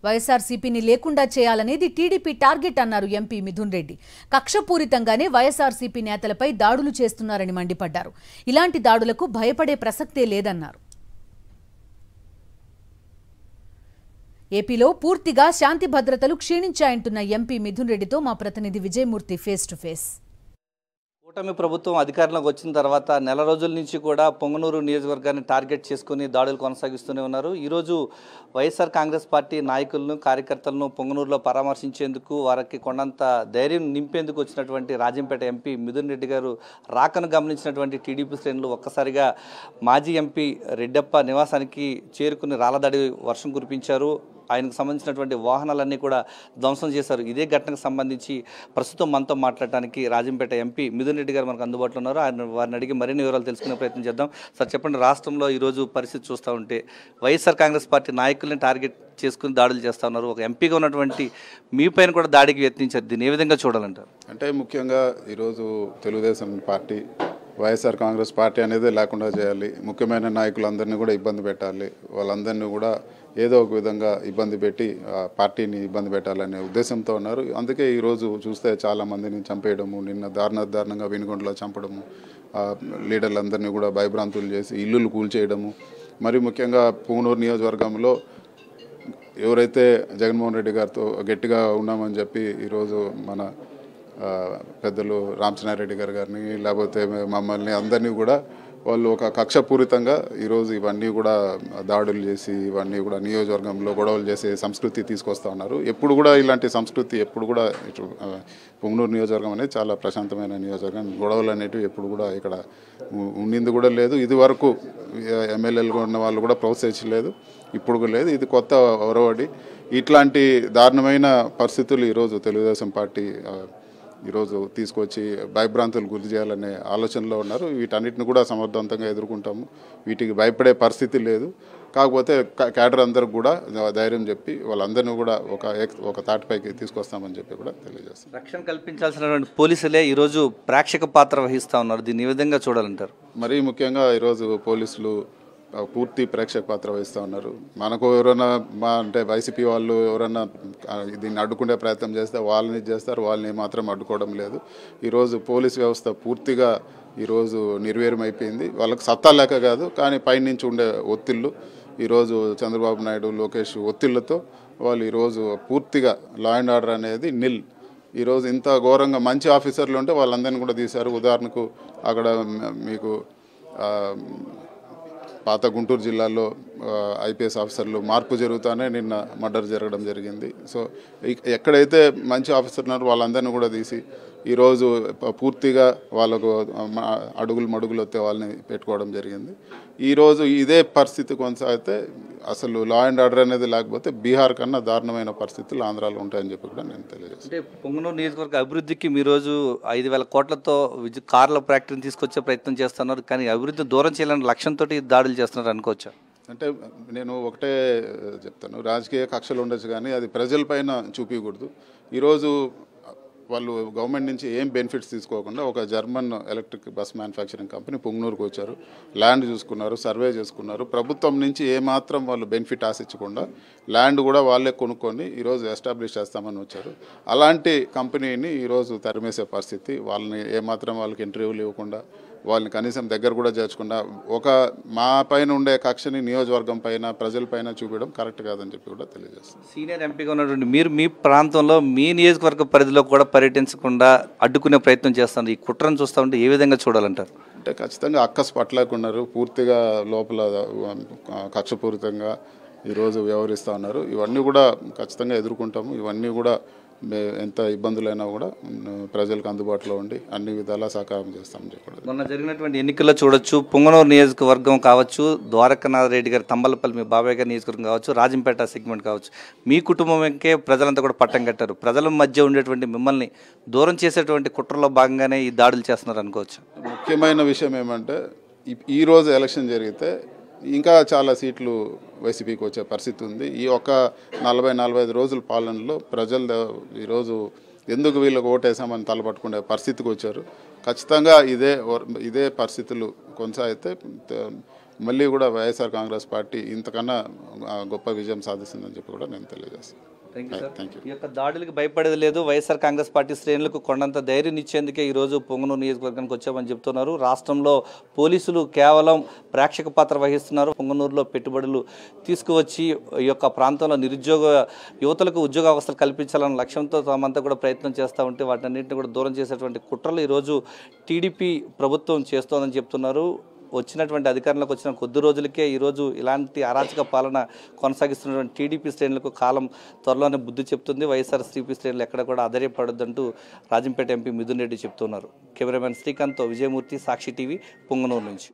వైఎస్ఆర్సీపీని లేకుండా చేయాలనేది TDP target అన్నారు ఎంపీ మిథున్ రెడ్డి. కక్షపూరితంగానే వైఎస్ఆర్సీపీ నేతలపై దాడులు చేస్తున్నారని మండిపడ్డారు. ఇలాంటి దాడులకు భయపడే ప్రసక్తే లేదన్నారు. ఏపీలో పూర్తిగా శాంతి భద్రతలు క్షీణించాయంటున్న ఎంపీ మిథున్ రెడ్డితో మా ప్రతినిధి విజయమూర్తి ఫేస్ టు ఫేస్. కూటమి ప్రభుత్వం అధికారంలోకి వచ్చిన తర్వాత నెల రోజుల నుంచి కూడా పొంగనూరు నియోజకవర్గాన్ని టార్గెట్ చేసుకుని దాడులు కొనసాగిస్తూనే ఉన్నారు. ఈరోజు వైఎస్ఆర్ కాంగ్రెస్ పార్టీ నాయకులను కార్యకర్తలను పొంగనూరులో పరామర్శించేందుకు వారికి కొండంత ధైర్యం నింపేందుకు వచ్చినటువంటి రాజంపేట ఎంపీ మిథున్ రెడ్డి గారు రాకను గమనించినటువంటి టీడీపీ శ్రేణులు ఒక్కసారిగా మాజీ ఎంపీ రెడ్డప్ప నివాసానికి చేరుకుని రాళ్లదాడి వర్షం కురిపించారు. ఆయనకు సంబంధించినటువంటి వాహనాలన్నీ కూడా ధ్వంసం చేశారు. ఇదే ఘటనకు సంబంధించి ప్రస్తుతం మనతో మాట్లాడటానికి రాజంపేట ఎంపీ మిథున్ రెడ్డి గారు మనకు అందుబాటులో ఉన్నారు. వారిని అడిగి మరిన్ని వివరాలు తెలుసుకునే ప్రయత్నం చేద్దాం. సార్ చెప్పండి, రాష్ట్రంలో ఈరోజు పరిస్థితి చూస్తూ ఉంటే వైఎస్ఆర్ కాంగ్రెస్ పార్టీ నాయకుల్ని టార్గెట్ చేసుకుని దాడులు చేస్తూ ఉన్నారు. ఒక ఎంపీగా ఉన్నటువంటి మీ పైన కూడా దాడికి యత్నించారు. దీన్ని ఏ విధంగా చూడాలంటారు? అంటే ముఖ్యంగా ఈరోజు తెలుగుదేశం పార్టీ వైఎస్ఆర్ కాంగ్రెస్ పార్టీ అనేది లేకుండా చేయాలి, ముఖ్యమైన నాయకులందరినీ కూడా ఇబ్బంది పెట్టాలి, వాళ్ళందరినీ కూడా ఏదో ఒక విధంగా ఇబ్బంది పెట్టి పార్టీని ఇబ్బంది పెట్టాలనే ఉద్దేశంతో ఉన్నారు. అందుకే ఈరోజు చూస్తే చాలామందిని చంపేయడము, నిన్న దారుణంగా వినుగొండలో చంపడము, లీడర్లందరినీ కూడా భయభ్రాంతులు చేసి ఇల్లులు కూల్చేయడము, మరి ముఖ్యంగా పొంగనూరు నియోజకవర్గంలో ఎవరైతే జగన్మోహన్ రెడ్డి గారితో గట్టిగా ఉన్నామని చెప్పి ఈరోజు మన పెద్దలు రామచంద్రారెడ్డి గారిని లేకపోతే మమ్మల్ని అందరినీ కూడా వాళ్ళు ఒక కక్షపూరితంగా ఈరోజు ఇవన్నీ కూడా దాడులు చేసి ఇవన్నీ కూడా నియోజకవర్గంలో గొడవలు చేసే సంస్కృతి తీసుకొస్తూ ఉన్నారు. ఎప్పుడు కూడా ఇలాంటి సంస్కృతి ఎప్పుడు కూడా పొంగనూరు నియోజకవర్గం అనేది చాలా ప్రశాంతమైన నియోజకవర్గం. గొడవలు అనేటివి ఎప్పుడు కూడా ఇక్కడ ఉండింది కూడా లేదు. ఇది వరకు ఎమ్మెల్యేలుగా ఉన్న వాళ్ళు కూడా ప్రోత్సహించలేదు, ఇప్పుడు లేదు. ఇది కొత్త ఒరవడి. ఇట్లాంటి దారుణమైన పరిస్థితులు ఈరోజు తెలుగుదేశం పార్టీ ఈరోజు తీసుకొచ్చి భయభ్రాంతులు గురి చేయాలనే ఆలోచనలో ఉన్నారు. వీటన్నిటిని కూడా సమర్థవంతంగా ఎదుర్కొంటాము. వీటికి భయపడే పరిస్థితి లేదు. కాకపోతే క్యాడర్ అందరికి కూడా ధైర్యం చెప్పి వాళ్ళందరినీ కూడా ఒక తాటిపైకి తీసుకొస్తామని చెప్పి కూడా తెలియజేస్తాం. రక్షణ కల్పించాల్సినటువంటి పోలీసులే ఈరోజు ప్రేక్షక పాత్ర వహిస్తూ ఉన్నారు. దీన్ని ఏ విధంగా చూడాలంటారు? మరీ ముఖ్యంగా ఈరోజు పోలీసులు పూర్తి ప్రేక్షక పాత్ర వహిస్తూ ఉన్నారు. మనకు ఎవరైనా అంటే వైసీపీ వాళ్ళు ఎవరైనా దీన్ని అడ్డుకునే ప్రయత్నం చేస్తే వాళ్ళని చేస్తారు, వాళ్ళని మాత్రం అడ్డుకోవడం లేదు. ఈరోజు పోలీస్ వ్యవస్థ పూర్తిగా ఈరోజు నిర్వీర్యమైపోయింది. వాళ్ళకి సత్తా లేక కాదు, కానీ పైనుంచి ఉండే ఒత్తిళ్ళు ఈరోజు చంద్రబాబు నాయుడు, లోకేష్ ఒత్తిళ్లతో వాళ్ళు ఈరోజు పూర్తిగా లా అండ్ ఆర్డర్ అనేది నిల్. ఈరోజు ఇంత ఘోరంగా మంచి ఆఫీసర్లు ఉంటే వాళ్ళందరినీ కూడా తీశారు. ఉదాహరణకు అక్కడ మీకు పాత గుంటూరు జిల్లాలో ఐపీఎస్ ఆఫీసర్లు మార్పు జరుగుతానే నిన్న మర్డర్ జరగడం జరిగింది. సో ఎక్కడైతే మంచి ఆఫీసర్ ఉన్నారో వాళ్ళందరినీ కూడా తీసి ఈరోజు పూర్తిగా వాళ్ళకు మడుగులు వస్తే వాళ్ళని పెట్టుకోవడం జరిగింది. ఈరోజు ఇదే పరిస్థితి కొనసాగితే అసలు లా అండ్ ఆర్డర్ అనేది లేకపోతే బీహార్ కన్నా దారుణమైన పరిస్థితులు ఆంధ్రాలో ఉంటాయని చెప్పి కూడా నేను తెలియజేస్తాను. అంటే పొంగనూరు నియోజకవర్గ అభివృద్ధికి మీ రోజు 5,000 కోట్లతో కార్ల ఫ్యాక్టరీని తీసుకొచ్చే ప్రయత్నం చేస్తున్నారు, కానీ అభివృద్ధి దూరం చేయాలని లక్ష్యంతో దాడులు చేస్తున్నారు అనుకోవచ్చా? అంటే నేను ఒకటే చెప్తాను, రాజకీయ కక్షలు ఉండొచ్చు కానీ అది ప్రజలపైన చూపించకూడదు. ఈరోజు వాళ్ళు గవర్నమెంట్ నుంచి ఏం బెనిఫిట్స్ తీసుకోకుండా ఒక German electric bus manufacturing company పొంగనూరుకు వచ్చారు, ల్యాండ్ చూసుకున్నారు, సర్వే చేసుకున్నారు. ప్రభుత్వం నుంచి ఏమాత్రం వాళ్ళు బెనిఫిట్ ఆశించకుండా ల్యాండ్ కూడా వాళ్ళే కొనుక్కొని ఈరోజు ఎస్టాబ్లిష్ చేస్తామని వచ్చారు. అలాంటి కంపెనీని ఈరోజు తరిమేసే పరిస్థితి, వాళ్ళని ఏమాత్రం వాళ్ళకి ఇంటర్వ్యూలు ఇవ్వకుండా, వాళ్ళని కనీసం దగ్గర కూడా చేర్చకుండా ఒక మా పైన ఉండే కక్షని నియోజకవర్గం పైన ప్రజలపైన చూపించడం కరెక్ట్ కాదని చెప్పి కూడా తెలియజేస్తాం. సీనియర్ ఎంపీగా ఉన్నటువంటి మీరు మీ ప్రాంతంలో మీ నియోజకవర్గ పరిధిలో కూడా పర్యటించకుండా అడ్డుకునే ప్రయత్నం చేస్తున్నారు. ఈ కుట్రను చూస్తూ ఉంటే ఏ విధంగా చూడాలంటారు? అంటే ఖచ్చితంగా అక్కసు పట్టలేకున్నారు, పూర్తిగా లోపల కక్షపూరితంగా ఈరోజు వ్యవహరిస్తూ ఉన్నారు. ఇవన్నీ కూడా ఖచ్చితంగా ఎదుర్కొంటాము. ఇవన్నీ కూడా ఎంత ఇబ్బందులైనా కూడా ప్రజలకు అందుబాటులో ఉండి అన్ని విధాలా సహకారం చేస్తామని చెప్పడం. మొన్న జరిగినటువంటి ఎన్నికల్లో చూడొచ్చు, పొంగనూరు నియోజకవర్గం కావచ్చు, ద్వారకానాథ్ రెడ్డి గారి తంబలపల్లి మీ బాబాయ్ గారి నియోజకవర్గం కావచ్చు, రాజంపేట సెగ్మెంట్ కావచ్చు, మీ కుటుంబంకే ప్రజలంతా కూడా పట్టం కట్టారు. ప్రజల మధ్య ఉండేటువంటి మిమ్మల్ని దూరం చేసేటువంటి కుట్రలో భాగంగానే ఈ దాడులు చేస్తున్నారు అనుకోవచ్చు. ముఖ్యమైన విషయం ఏమంటే ఈరోజు ఎలక్షన్ జరిగితే ఇంకా చాలా సీట్లు వైసీపీకి వచ్చే పరిస్థితి ఉంది. ఈ ఒక 40-45 రోజుల పాలనలో ప్రజలు ఈరోజు ఎందుకు వీళ్ళకి ఓటేసామని తలపట్టుకునే పరిస్థితికి వచ్చారు. ఖచ్చితంగా ఇదే పరిస్థితులు కొనసాగితే మళ్ళీ కూడా వైఎస్ఆర్ కాంగ్రెస్ పార్టీ ఇంతకన్నా గొప్ప విజయం సాధిస్తుందని చెప్పి కూడా నేను తెలియజేస్తాను. Thank you. ఈ యొక్క దాడులకు భయపడేది లేదు. వైఎస్ఆర్ కాంగ్రెస్ పార్టీ శ్రేణులకు కొండంత ధైర్యం ఇచ్చేందుకే ఈరోజు పొంగనూరు నియోజకవర్గానికి వచ్చామని చెప్తున్నారు. రాష్ట్రంలో పోలీసులు కేవలం ప్రేక్షక పాత్ర వహిస్తున్నారు. పొంగనూరులో పెట్టుబడులు తీసుకువచ్చి ఈ యొక్క ప్రాంతంలో నిరుద్యోగ యువతలకు ఉద్యోగ అవస్థలు కల్పించాలన్న లక్ష్యంతో తామంతా కూడా ప్రయత్నం చేస్తూ ఉంటే వాటన్నింటినీ కూడా దూరం చేసేటువంటి కుట్రలు ఈరోజు టీడీపీ ప్రభుత్వం చేస్తోందని చెప్తున్నారు. వచ్చినటువంటి అధికారంలోకి వచ్చిన కొద్ది రోజులకే ఈరోజు ఇలాంటి అరాచక పాలన కొనసాగిస్తున్నటువంటి టీడీపీ శ్రేణులకు కాలం త్వరలోనే బుద్ధి చెప్తుంది. వైఎస్ఆర్సీపీ శ్రేణులు ఎక్కడ కూడా ఆధారపడొద్దంటూ రాజంపేట ఎంపీ మిథున్ రెడ్డి చెప్తున్నారు. కెమెరామెన్ శ్రీకాంత్తో విజయమూర్తి, సాక్షి టీవీ, పొంగనూరు నుంచి.